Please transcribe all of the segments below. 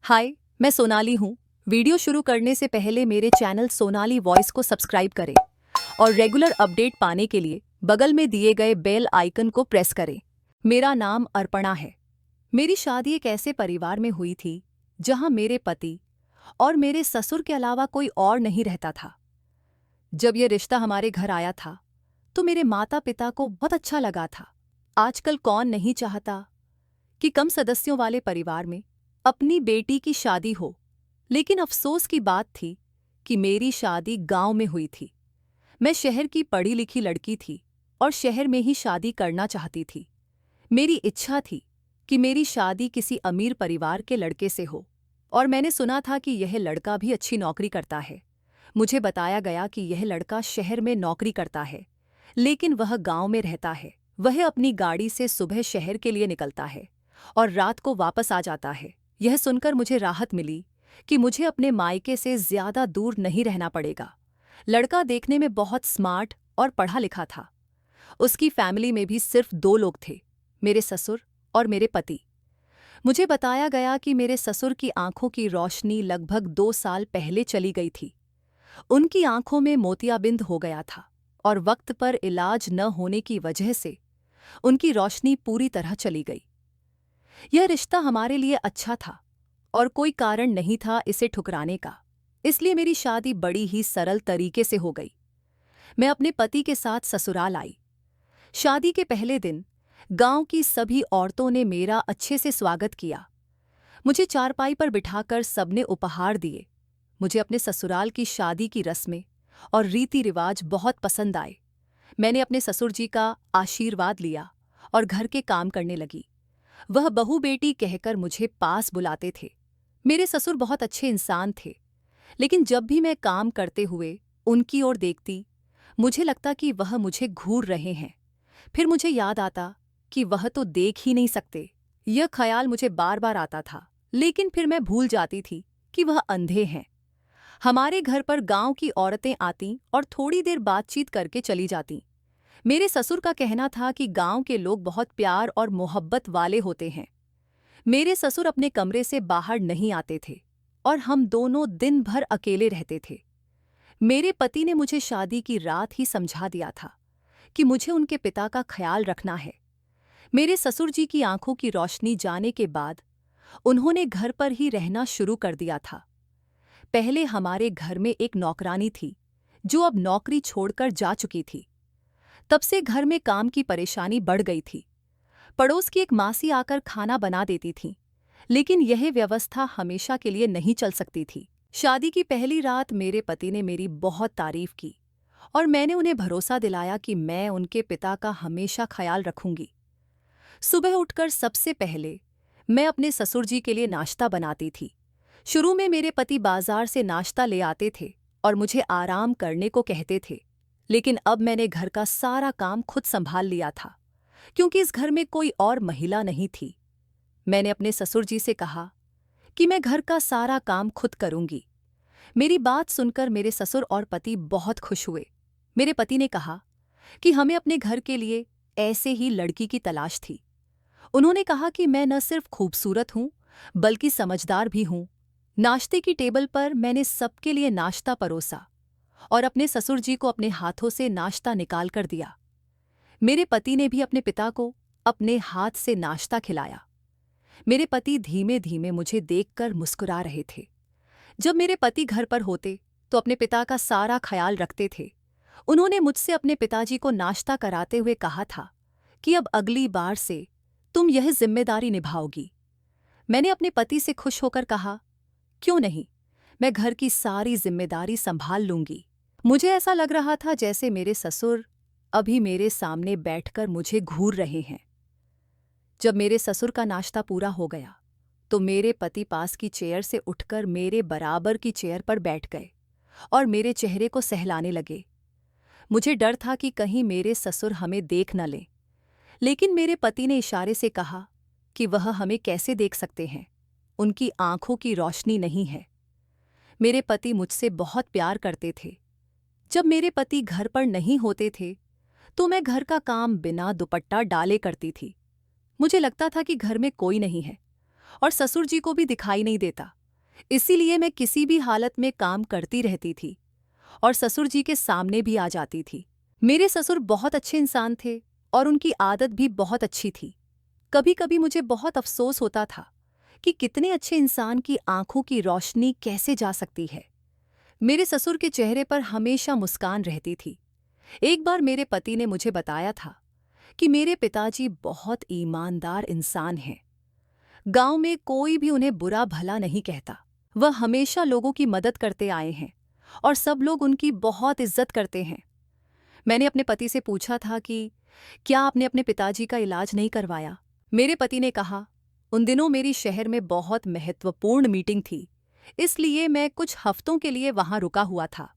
हाय, मैं सोनाली हूँ। वीडियो शुरू करने से पहले मेरे चैनल सोनाली वॉइस को सब्सक्राइब करें और रेगुलर अपडेट पाने के लिए बगल में दिए गए बेल आइकन को प्रेस करें। मेरा नाम अर्पणा है। मेरी शादी एक ऐसे परिवार में हुई थी जहाँ मेरे पति और मेरे ससुर के अलावा कोई और नहीं रहता था। जब यह रिश्ता हमारे घर आया था तो मेरे माता पिता को बहुत अच्छा लगा था। आजकल कौन नहीं चाहता कि कम सदस्यों वाले परिवार में अपनी बेटी की शादी हो, लेकिन अफसोस की बात थी कि मेरी शादी गांव में हुई थी। मैं शहर की पढ़ी लिखी लड़की थी और शहर में ही शादी करना चाहती थी। मेरी इच्छा थी कि मेरी शादी किसी अमीर परिवार के लड़के से हो और मैंने सुना था कि यह लड़का भी अच्छी नौकरी करता है। मुझे बताया गया कि यह लड़का शहर में नौकरी करता है, लेकिन वह गांव में रहता है। वह अपनी गाड़ी से सुबह शहर के लिए निकलता है और रात को वापस आ जाता है। यह सुनकर मुझे राहत मिली कि मुझे अपने मायके से ज्यादा दूर नहीं रहना पड़ेगा। लड़का देखने में बहुत स्मार्ट और पढ़ा लिखा था। उसकी फैमिली में भी सिर्फ 2 लोग थे, मेरे ससुर और मेरे पति। मुझे बताया गया कि मेरे ससुर की आंखों की रोशनी लगभग 2 साल पहले चली गई थी। उनकी आंखों में मोतियाबिंद हो गया था और वक्त पर इलाज न होने की वजह से उनकी रोशनी पूरी तरह चली गई। यह रिश्ता हमारे लिए अच्छा था और कोई कारण नहीं था इसे ठुकराने का, इसलिए मेरी शादी बड़ी ही सरल तरीके से हो गई। मैं अपने पति के साथ ससुराल आई। शादी के पहले दिन गांव की सभी औरतों ने मेरा अच्छे से स्वागत किया। मुझे चारपाई पर बिठाकर सबने उपहार दिए। मुझे अपने ससुराल की शादी की रस्में और रीति रिवाज बहुत पसंद आए। मैंने अपने ससुर जी का आशीर्वाद लिया और घर के काम करने लगी। वह बहू बेटी कहकर मुझे पास बुलाते थे। मेरे ससुर बहुत अच्छे इंसान थे, लेकिन जब भी मैं काम करते हुए उनकी ओर देखती, मुझे लगता कि वह मुझे घूर रहे हैं। फिर मुझे याद आता कि वह तो देख ही नहीं सकते। यह ख्याल मुझे बार बार आता था, लेकिन फिर मैं भूल जाती थी कि वह अंधे हैं। हमारे घर पर गांव की औरतें आतीं और थोड़ी देर बातचीत करके चली जातीं। मेरे ससुर का कहना था कि गांव के लोग बहुत प्यार और मोहब्बत वाले होते हैं। मेरे ससुर अपने कमरे से बाहर नहीं आते थे और हम दोनों दिन भर अकेले रहते थे। मेरे पति ने मुझे शादी की रात ही समझा दिया था कि मुझे उनके पिता का ख्याल रखना है। मेरे ससुर जी की आंखों की रोशनी जाने के बाद उन्होंने घर पर ही रहना शुरू कर दिया था। पहले हमारे घर में एक नौकरानी थी जो अब नौकरी छोड़कर जा चुकी थी। तब से घर में काम की परेशानी बढ़ गई थी। पड़ोस की एक मासी आकर खाना बना देती थी, लेकिन यह व्यवस्था हमेशा के लिए नहीं चल सकती थी। शादी की पहली रात मेरे पति ने मेरी बहुत तारीफ की और मैंने उन्हें भरोसा दिलाया कि मैं उनके पिता का हमेशा ख्याल रखूंगी। सुबह उठकर सबसे पहले मैं अपने ससुर जी के लिए नाश्ता बनाती थी। शुरू में मेरे पति बाजार से नाश्ता ले आते थे और मुझे आराम करने को कहते थे, लेकिन अब मैंने घर का सारा काम खुद संभाल लिया था, क्योंकि इस घर में कोई और महिला नहीं थी। मैंने अपने ससुर जी से कहा कि मैं घर का सारा काम खुद करूंगी। मेरी बात सुनकर मेरे ससुर और पति बहुत खुश हुए। मेरे पति ने कहा कि हमें अपने घर के लिए ऐसे ही लड़की की तलाश थी। उन्होंने कहा कि मैं न सिर्फ खूबसूरत हूं, बल्कि समझदार भी हूं। नाश्ते की टेबल पर मैंने सबके लिए नाश्ता परोसा और अपने ससुर जी को अपने हाथों से नाश्ता निकाल कर दिया। मेरे पति ने भी अपने पिता को अपने हाथ से नाश्ता खिलाया। मेरे पति धीमे धीमे मुझे देखकर मुस्कुरा रहे थे। जब मेरे पति घर पर होते तो अपने पिता का सारा ख्याल रखते थे। उन्होंने मुझसे अपने पिताजी को नाश्ता कराते हुए कहा था कि अब अगली बार से तुम यह जिम्मेदारी निभाओगी। मैंने अपने पति से खुश होकर कहा, क्यों नहीं, मैं घर की सारी जिम्मेदारी संभाल लूंगी। मुझे ऐसा लग रहा था जैसे मेरे ससुर अभी मेरे सामने बैठकर मुझे घूर रहे हैं। जब मेरे ससुर का नाश्ता पूरा हो गया तो मेरे पति पास की चेयर से उठकर मेरे बराबर की चेयर पर बैठ गए और मेरे चेहरे को सहलाने लगे। मुझे डर था कि कहीं मेरे ससुर हमें देख न लें, लेकिन मेरे पति ने इशारे से कहा कि वह हमें कैसे देख सकते हैं, उनकी आंखों की रोशनी नहीं है। मेरे पति मुझसे बहुत प्यार करते थे। जब मेरे पति घर पर नहीं होते थे तो मैं घर का काम बिना दुपट्टा डाले करती थी। मुझे लगता था कि घर में कोई नहीं है और ससुर जी को भी दिखाई नहीं देता। इसीलिए मैं किसी भी हालत में काम करती रहती थी और ससुर जी के सामने भी आ जाती थी। मेरे ससुर बहुत अच्छे इंसान थे और उनकी आदत भी बहुत अच्छी थी। कभी कभी मुझे बहुत अफसोस होता था कि कितने अच्छे इंसान की आंखों की रोशनी कैसे जा सकती है। मेरे ससुर के चेहरे पर हमेशा मुस्कान रहती थी। एक बार मेरे पति ने मुझे बताया था कि मेरे पिताजी बहुत ईमानदार इंसान हैं। गांव में कोई भी उन्हें बुरा भला नहीं कहता। वह हमेशा लोगों की मदद करते आए हैं और सब लोग उनकी बहुत इज्जत करते हैं। मैंने अपने पति से पूछा था कि क्या आपने अपने पिताजी का इलाज नहीं करवाया। मेरे पति ने कहा, उन दिनों मेरी शहर में बहुत महत्वपूर्ण मीटिंग थी, इसलिए मैं कुछ हफ्तों के लिए वहां रुका हुआ था।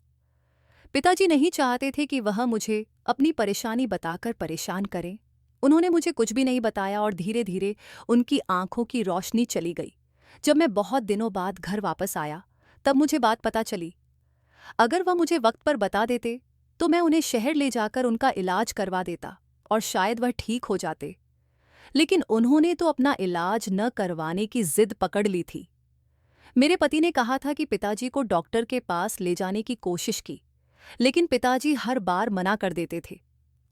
पिताजी नहीं चाहते थे कि वह मुझे अपनी परेशानी बताकर परेशान करें। उन्होंने मुझे कुछ भी नहीं बताया और धीरे धीरे उनकी आंखों की रोशनी चली गई। जब मैं बहुत दिनों बाद घर वापस आया तब मुझे बात पता चली। अगर वह मुझे वक्त पर बता देते तो मैं उन्हें शहर ले जाकर उनका इलाज करवा देता और शायद वह ठीक हो जाते। लेकिन उन्होंने तो अपना इलाज न करवाने की जिद पकड़ ली थी। मेरे पति ने कहा था कि पिताजी को डॉक्टर के पास ले जाने की कोशिश की, लेकिन पिताजी हर बार मना कर देते थे।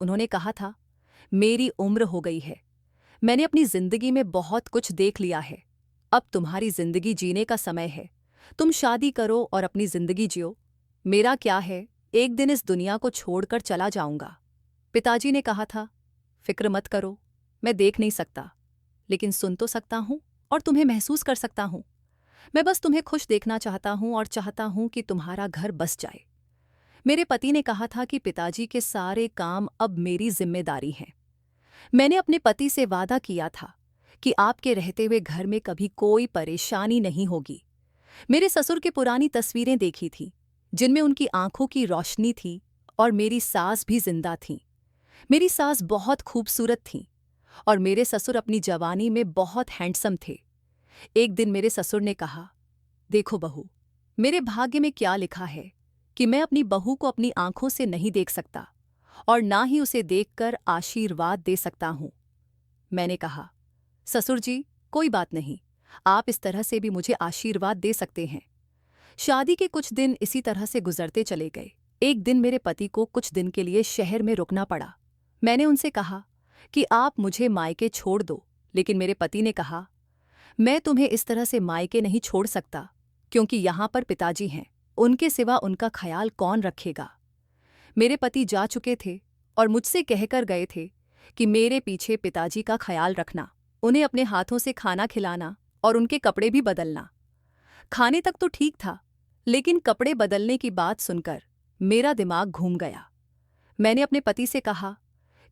उन्होंने कहा था, मेरी उम्र हो गई है, मैंने अपनी जिंदगी में बहुत कुछ देख लिया है, अब तुम्हारी जिंदगी जीने का समय है, तुम शादी करो और अपनी जिंदगी जियो। मेरा क्या है, एक दिन इस दुनिया को छोड़कर चला जाऊंगा। पिताजी ने कहा था, फिक्र मत करो, मैं देख नहीं सकता, लेकिन सुन तो सकता हूं और तुम्हें महसूस कर सकता हूं। मैं बस तुम्हें खुश देखना चाहता हूं और चाहता हूं कि तुम्हारा घर बस जाए। मेरे पति ने कहा था कि पिताजी के सारे काम अब मेरी जिम्मेदारी हैं। मैंने अपने पति से वादा किया था कि आपके रहते हुए घर में कभी कोई परेशानी नहीं होगी। मेरे ससुर की पुरानी तस्वीरें देखी थी जिनमें उनकी आंखों की रोशनी थी और मेरी सास भी जिंदा थी। मेरी सास बहुत खूबसूरत थी और मेरे ससुर अपनी जवानी में बहुत हैंडसम थे। एक दिन मेरे ससुर ने कहा, देखो बहू, मेरे भाग्य में क्या लिखा है कि मैं अपनी बहू को अपनी आंखों से नहीं देख सकता और ना ही उसे देखकर आशीर्वाद दे सकता हूं। मैंने कहा, ससुर जी, कोई बात नहीं, आप इस तरह से भी मुझे आशीर्वाद दे सकते हैं। शादी के कुछ दिन इसी तरह से गुजरते चले गए। एक दिन मेरे पति को कुछ दिन के लिए शहर में रुकना पड़ा। मैंने उनसे कहा कि आप मुझे मायके छोड़ दो, लेकिन मेरे पति ने कहा, मैं तुम्हें इस तरह से मायके नहीं छोड़ सकता, क्योंकि यहाँ पर पिताजी हैं, उनके सिवा उनका ख्याल कौन रखेगा। मेरे पति जा चुके थे और मुझसे कहकर गए थे कि मेरे पीछे पिताजी का ख्याल रखना, उन्हें अपने हाथों से खाना खिलाना और उनके कपड़े भी बदलना। खाने तक तो ठीक था, लेकिन कपड़े बदलने की बात सुनकर मेरा दिमाग घूम गया। मैंने अपने पति से कहा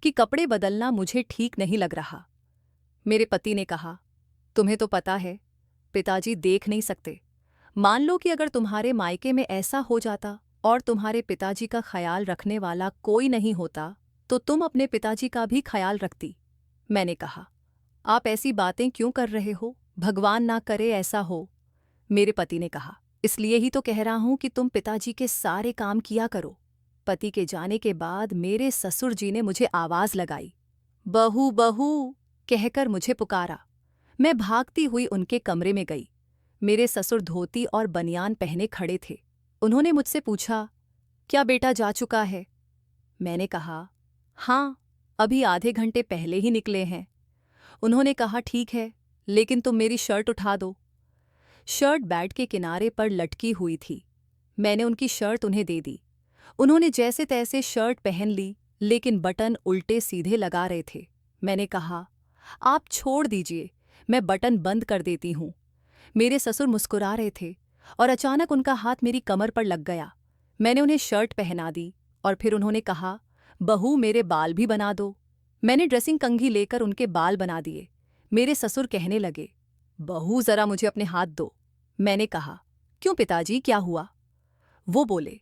कि कपड़े बदलना मुझे ठीक नहीं लग रहा। मेरे पति ने कहा, तुम्हें तो पता है, पिताजी देख नहीं सकते। मान लो कि अगर तुम्हारे मायके में ऐसा हो जाता और तुम्हारे पिताजी का ख्याल रखने वाला कोई नहीं होता, तो तुम अपने पिताजी का भी ख्याल रखती। मैंने कहा, आप ऐसी बातें क्यों कर रहे हो, भगवान ना करे ऐसा हो। मेरे पति ने कहा, इसलिए ही तो कह रहा हूं कि तुम पिताजी के सारे काम किया करो। पति के जाने के बाद मेरे ससुर जी ने मुझे आवाज लगाई, बहू बहू कहकर मुझे पुकारा। मैं भागती हुई उनके कमरे में गई। मेरे ससुर धोती और बनियान पहने खड़े थे। उन्होंने मुझसे पूछा, क्या बेटा जा चुका है? मैंने कहा, हाँ, अभी आधे घंटे पहले ही निकले हैं। उन्होंने कहा, ठीक है, लेकिन तुम मेरी शर्ट उठा दो। शर्ट बेड के किनारे पर लटकी हुई थी। मैंने उनकी शर्ट उन्हें दे दी। उन्होंने जैसे तैसे शर्ट पहन ली, लेकिन बटन उल्टे सीधे लगा रहे थे। मैंने कहा, आप छोड़ दीजिए, मैं बटन बंद कर देती हूँ। मेरे ससुर मुस्कुरा रहे थे और अचानक उनका हाथ मेरी कमर पर लग गया। मैंने उन्हें शर्ट पहना दी और फिर उन्होंने कहा, बहू मेरे बाल भी बना दो। मैंने ड्रेसिंग कंघी लेकर उनके बाल बना दिए। मेरे ससुर कहने लगे, बहू जरा मुझे अपने हाथ दो। मैंने कहा, क्यों पिताजी, क्या हुआ? वो बोले,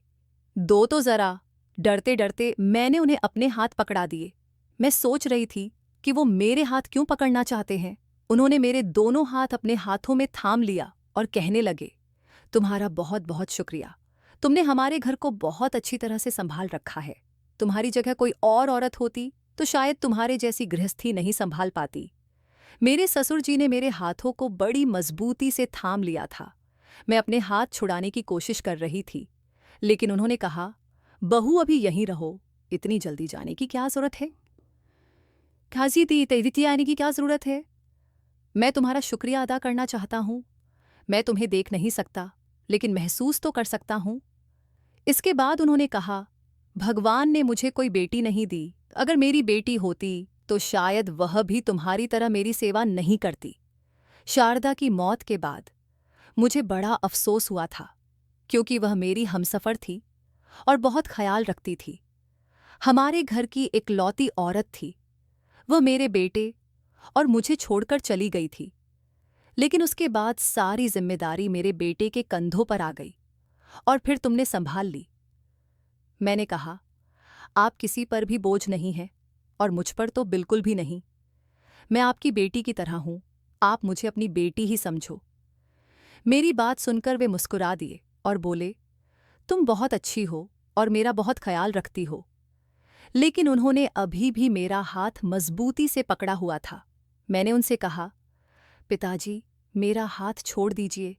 दो तो जरा। डरते डरते मैंने उन्हें अपने हाथ पकड़ा दिए। मैं सोच रही थी कि वो मेरे हाथ क्यों पकड़ना चाहते हैं। उन्होंने मेरे दोनों हाथ अपने हाथों में थाम लिया और कहने लगे, तुम्हारा बहुत बहुत शुक्रिया, तुमने हमारे घर को बहुत अच्छी तरह से संभाल रखा है। तुम्हारी जगह कोई और औरत होती तो शायद तुम्हारे जैसी गृहस्थी नहीं संभाल पाती। मेरे ससुर जी ने मेरे हाथों को बड़ी मजबूती से थाम लिया था। मैं अपने हाथ छुड़ाने की कोशिश कर रही थी, लेकिन उन्होंने कहा, बहू अभी यहीं रहो, इतनी जल्दी जाने की क्या जरूरत है? खांसी थी तेजी आने की क्या जरूरत है? मैं तुम्हारा शुक्रिया अदा करना चाहता हूँ। मैं तुम्हें देख नहीं सकता, लेकिन महसूस तो कर सकता हूँ। इसके बाद उन्होंने कहा, भगवान ने मुझे कोई बेटी नहीं दी। अगर मेरी बेटी होती तो शायद वह भी तुम्हारी तरह मेरी सेवा नहीं करती। शारदा की मौत के बाद मुझे बड़ा अफसोस हुआ था, क्योंकि वह मेरी हमसफर थी और बहुत ख्याल रखती थी। हमारे घर की इकलौती औरत थी। वह मेरे बेटे और मुझे छोड़कर चली गई थी, लेकिन उसके बाद सारी जिम्मेदारी मेरे बेटे के कंधों पर आ गई और फिर तुमने संभाल ली। मैंने कहा, आप किसी पर भी बोझ नहीं हैं और मुझ पर तो बिल्कुल भी नहीं। मैं आपकी बेटी की तरह हूं, आप मुझे अपनी बेटी ही समझो। मेरी बात सुनकर वे मुस्कुरा दिए और बोले, तुम बहुत अच्छी हो और मेरा बहुत ख्याल रखती हो। लेकिन उन्होंने अभी भी मेरा हाथ मजबूती से पकड़ा हुआ था। मैंने उनसे कहा, पिताजी, मेरा हाथ छोड़ दीजिए,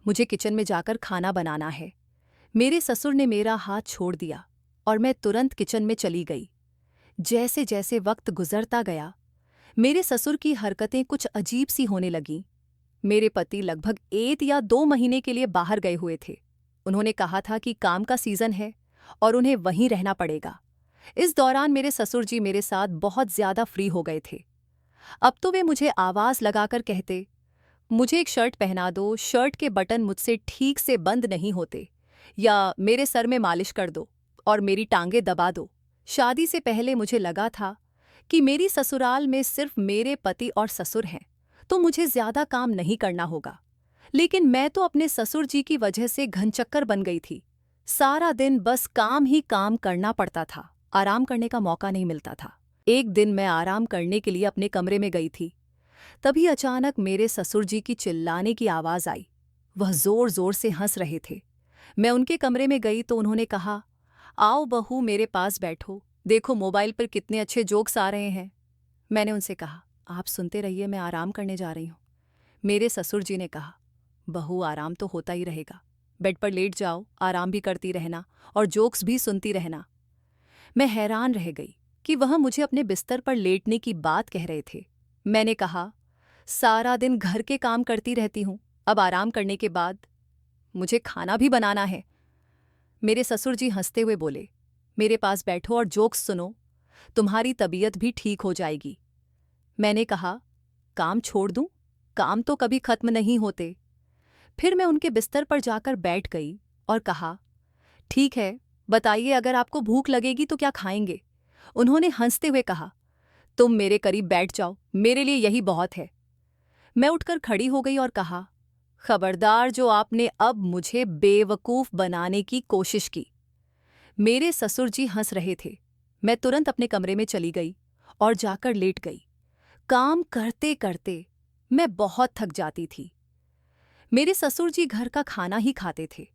मुझे किचन में जाकर खाना बनाना है। मेरे ससुर ने मेरा हाथ छोड़ दिया और मैं तुरंत किचन में चली गई। जैसे जैसे वक्त गुजरता गया, मेरे ससुर की हरकतें कुछ अजीब सी होने लगीं। मेरे पति लगभग 1 या 2 महीने के लिए बाहर गए हुए थे। उन्होंने कहा था कि काम का सीजन है और उन्हें वहीं रहना पड़ेगा। इस दौरान मेरे ससुर जी मेरे साथ बहुत ज्यादा फ्री हो गए थे। अब तो वे मुझे आवाज लगाकर कहते, मुझे एक शर्ट पहना दो, शर्ट के बटन मुझसे ठीक से बंद नहीं होते, या मेरे सर में मालिश कर दो और मेरी टांगें दबा दो। शादी से पहले मुझे लगा था कि मेरी ससुराल में सिर्फ मेरे पति और ससुर हैं, तो मुझे ज्यादा काम नहीं करना होगा। लेकिन मैं तो अपने ससुर जी की वजह से घनचक्कर बन गई थी। सारा दिन बस काम ही काम करना पड़ता था, आराम करने का मौका नहीं मिलता था। एक दिन मैं आराम करने के लिए अपने कमरे में गई थी। तभी अचानक मेरे ससुर जी की चिल्लाने की आवाज आई। वह जोर जोर से हंस रहे थे। मैं उनके कमरे में गई तो उन्होंने कहा, आओ बहू, मेरे पास बैठो, देखो मोबाइल पर कितने अच्छे जोक्स आ रहे हैं। मैंने उनसे कहा, आप सुनते रहिए, मैं आराम करने जा रही हूँ। मेरे ससुर जी ने कहा, बहू, आराम तो होता ही रहेगा, बेड पर लेट जाओ, आराम भी करती रहना और जोक्स भी सुनती रहना। मैं हैरान रह गई कि वह मुझे अपने बिस्तर पर लेटने की बात कह रहे थे। मैंने कहा, सारा दिन घर के काम करती रहती हूँ, अब आराम करने के बाद मुझे खाना भी बनाना है। मेरे ससुर जी हंसते हुए बोले, मेरे पास बैठो और जोक्स सुनो, तुम्हारी तबीयत भी ठीक हो जाएगी। मैंने कहा, काम छोड़ दूं? काम तो कभी खत्म नहीं होते। फिर मैं उनके बिस्तर पर जाकर बैठ गई और कहा, ठीक है, बताइए, अगर आपको भूख लगेगी तो क्या खाएंगे? उन्होंने हंसते हुए कहा, तुम मेरे करीब बैठ जाओ, मेरे लिए यही बहुत है। मैं उठकर खड़ी हो गई और कहा, खबरदार जो आपने अब मुझे बेवकूफ बनाने की कोशिश की। मेरे ससुर जी हंस रहे थे। मैं तुरंत अपने कमरे में चली गई और जाकर लेट गई। काम करते करते मैं बहुत थक जाती थी। मेरे ससुर जी घर का खाना ही खाते थे।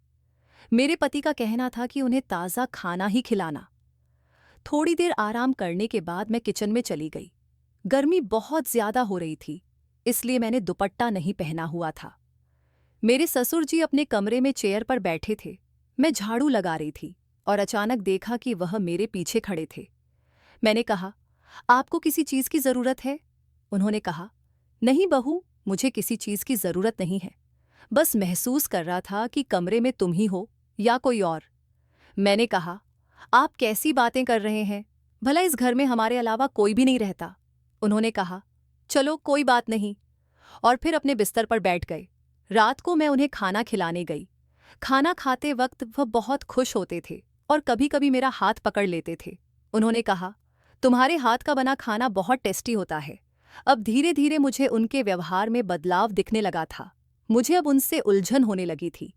मेरे पति का कहना था कि उन्हें ताज़ा खाना ही खिलाना। थोड़ी देर आराम करने के बाद मैं किचन में चली गई। गर्मी बहुत ज्यादा हो रही थी, इसलिए मैंने दुपट्टा नहीं पहना हुआ था। मेरे ससुर जी अपने कमरे में चेयर पर बैठे थे। मैं झाड़ू लगा रही थी और अचानक देखा कि वह मेरे पीछे खड़े थे। मैंने कहा, आपको किसी चीज की जरूरत है? उन्होंने कहा, नहीं बहू, मुझे किसी चीज की जरूरत नहीं है, बस महसूस कर रहा था कि कमरे में तुम ही हो या कोई और। मैंने कहा, आप कैसी बातें कर रहे हैं, भला इस घर में हमारे अलावा कोई भी नहीं रहता। उन्होंने कहा, चलो कोई बात नहीं, और फिर अपने बिस्तर पर बैठ गए। रात को मैं उन्हें खाना खिलाने गई। खाना खाते वक्त वह बहुत खुश होते थे और कभी कभी मेरा हाथ पकड़ लेते थे। उन्होंने कहा, तुम्हारे हाथ का बना खाना बहुत टेस्टी होता है। अब धीरे धीरे मुझे उनके व्यवहार में बदलाव दिखने लगा था। मुझे अब उनसे उलझन होने लगी थी,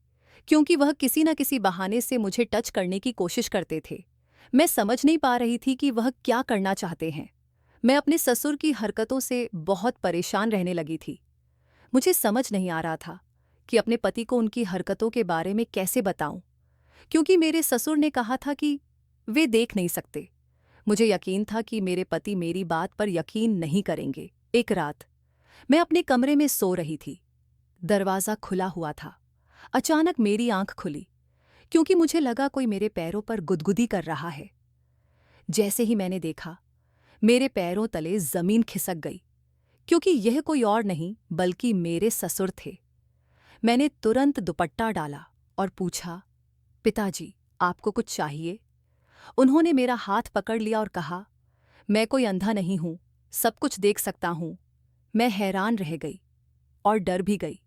क्योंकि वह किसी न किसी बहाने से मुझे टच करने की कोशिश करते थे। मैं समझ नहीं पा रही थी कि वह क्या करना चाहते हैं। मैं अपने ससुर की हरकतों से बहुत परेशान रहने लगी थी। मुझे समझ नहीं आ रहा था कि अपने पति को उनकी हरकतों के बारे में कैसे बताऊं, क्योंकि मेरे ससुर ने कहा था कि वे देख नहीं सकते। मुझे यकीन था कि मेरे पति मेरी बात पर यकीन नहीं करेंगे। एक रात मैं अपने कमरे में सो रही थी। दरवाज़ा खुला हुआ था। अचानक मेरी आंख खुली क्योंकि मुझे लगा कोई मेरे पैरों पर गुदगुदी कर रहा है। जैसे ही मैंने देखा, मेरे पैरों तले जमीन खिसक गई क्योंकि यह कोई और नहीं बल्कि मेरे ससुर थे। मैंने तुरंत दुपट्टा डाला और पूछा, पिताजी, आपको कुछ चाहिए? उन्होंने मेरा हाथ पकड़ लिया और कहा, मैं कोई अंधा नहीं हूं, सब कुछ देख सकता हूं। मैं हैरान रह गई और डर भी गई।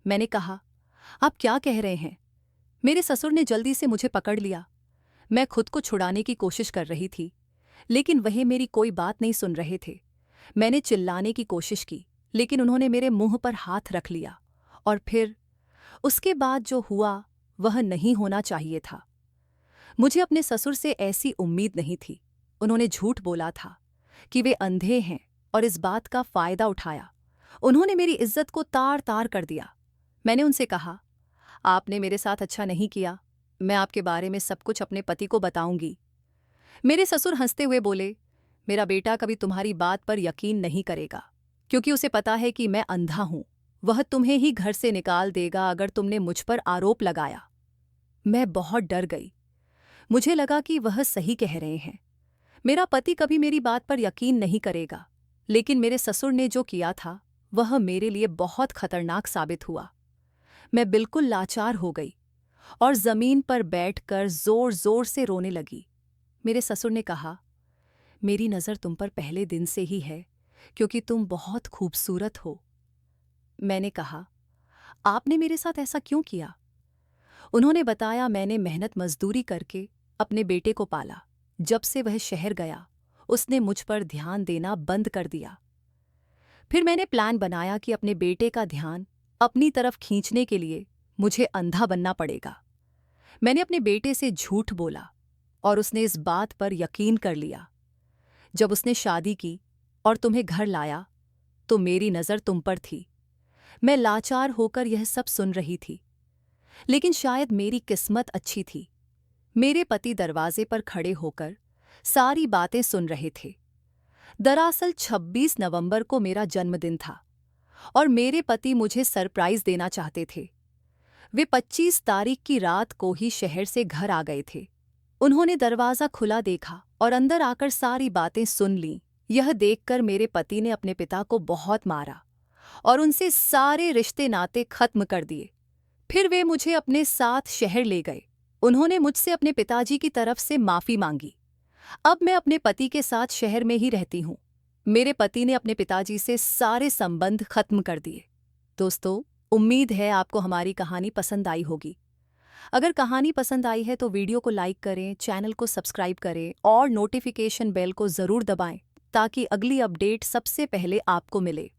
मैंने कहा, आप क्या कह रहे हैं? मेरे ससुर ने जल्दी से मुझे पकड़ लिया। मैं खुद को छुड़ाने की कोशिश कर रही थी, लेकिन वह मेरी कोई बात नहीं सुन रहे थे। मैंने चिल्लाने की कोशिश की, लेकिन उन्होंने मेरे मुंह पर हाथ रख लिया और फिर उसके बाद जो हुआ वह नहीं होना चाहिए था। मुझे अपने ससुर से ऐसी उम्मीद नहीं थी। उन्होंने झूठ बोला था कि वे अंधे हैं और इस बात का फायदा उठाया। उन्होंने मेरी इज्जत को तार-तार कर दिया। मैंने उनसे कहा, आपने मेरे साथ अच्छा नहीं किया। मैं आपके बारे में सब कुछ अपने पति को बताऊंगी। मेरे ससुर हंसते हुए बोले, मेरा बेटा कभी तुम्हारी बात पर यकीन नहीं करेगा क्योंकि उसे पता है कि मैं अंधा हूं। वह तुम्हें ही घर से निकाल देगा अगर तुमने मुझ पर आरोप लगाया। मैं बहुत डर गई। मुझे लगा कि वह सही कह रहे हैं। मेरा पति कभी मेरी बात पर यकीन नहीं करेगा, लेकिन मेरे ससुर ने जो किया था वह मेरे लिए बहुत खतरनाक साबित हुआ। मैं बिल्कुल लाचार हो गई और जमीन पर बैठकर जोर जोर से रोने लगी। मेरे ससुर ने कहा, मेरी नज़र तुम पर पहले दिन से ही है क्योंकि तुम बहुत खूबसूरत हो। मैंने कहा, आपने मेरे साथ ऐसा क्यों किया? उन्होंने बताया, मैंने मेहनत मजदूरी करके अपने बेटे को पाला। जब से वह शहर गया, उसने मुझ पर ध्यान देना बंद कर दिया। फिर मैंने प्लान बनाया कि अपने बेटे का ध्यान अपनी तरफ खींचने के लिए मुझे अंधा बनना पड़ेगा। मैंने अपने बेटे से झूठ बोला और उसने इस बात पर यकीन कर लिया। जब उसने शादी की और तुम्हें घर लाया, तो मेरी नज़र तुम पर थी। मैं लाचार होकर यह सब सुन रही थी, लेकिन शायद मेरी किस्मत अच्छी थी। मेरे पति दरवाजे पर खड़े होकर सारी बातें सुन रहे थे। दरअसल 26 नवंबर को मेरा जन्मदिन था और मेरे पति मुझे सरप्राइज देना चाहते थे। वे 25 तारीख की रात को ही शहर से घर आ गए थे। उन्होंने दरवाज़ा खुला देखा और अंदर आकर सारी बातें सुन लीं। यह देखकर मेरे पति ने अपने पिता को बहुत मारा और उनसे सारे रिश्ते नाते खत्म कर दिए। फिर वे मुझे अपने साथ शहर ले गए। उन्होंने मुझसे अपने पिताजी की तरफ से माफ़ी मांगी। अब मैं अपने पति के साथ शहर में ही रहती हूँ। मेरे पति ने अपने पिताजी से सारे संबंध खत्म कर दिए। दोस्तों, उम्मीद है आपको हमारी कहानी पसंद आई होगी। अगर कहानी पसंद आई है तो वीडियो को लाइक करें, चैनल को सब्सक्राइब करें और नोटिफिकेशन बेल को ज़रूर दबाएं ताकि अगली अपडेट सबसे पहले आपको मिले।